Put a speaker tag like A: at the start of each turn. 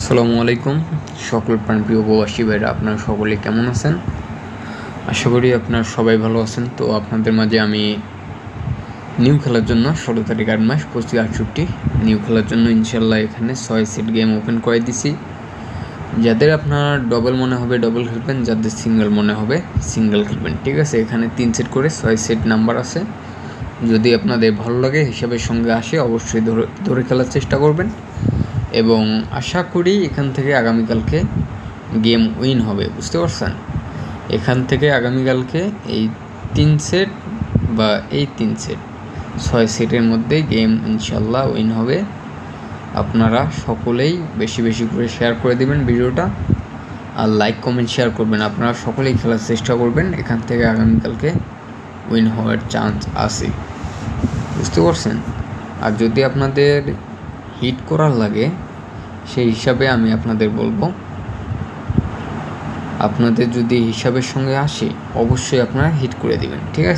A: আসসালামু আলাইকুম সকল প্রাণপ্রিয় প্রবাসী ভাইরা, আপনারা সকলে কেমন আছেন? আশা করি আপনারা সবাই ভালো আছেন। তো আপনাদের মাঝে আমি নিউ খেলার জন্য 16 তারিখ 8 মাস 2568 নিউ খেলার জন্য ইনশাল্লাহ এখানে 6 সেট গেম ওপেন করে দিছি। যাদের আপনার ডবল মনে হবে ডবল খেলবেন, যাদের সিঙ্গেল মনে হবে সিঙ্গেল খেলবেন, ঠিক আছে। এখানে 3 সেট করে 6 সেট নাম্বার আছে। যদি আপনাদের ভালো লাগে, হিসাবের সঙ্গে আসে, অবশ্যই ধরে খেলার চেষ্টা করবেন এবং আশা করি এখান থেকে আগামীকালকে গেম উইন হবে। বুঝতে পারছেন? এখান থেকে আগামীকালকে এই 3 সেট বা এই 3 সেট 6 সেটের মধ্যে গেম ইনশাল্লাহ উইন হবে। আপনারা সকলেই বেশি বেশি করে শেয়ার করে দেবেন ভিডিওটা, আর লাইক কমেন্ট শেয়ার করবেন। আপনারা সকলেই খেলার চেষ্টা করবেন, এখান থেকে আগামীকালকে উইন হওয়ার চান্স আছে। বুঝতে পারছেন? আর যদি আপনাদের হিট করার লাগে, সেই হিসাবে আমি আপনাদের বলবো, আপনাদের যদি হিসাবের সঙ্গে আসে অবশ্যই আপনারা হিট করে দিবেন, ঠিক আছে।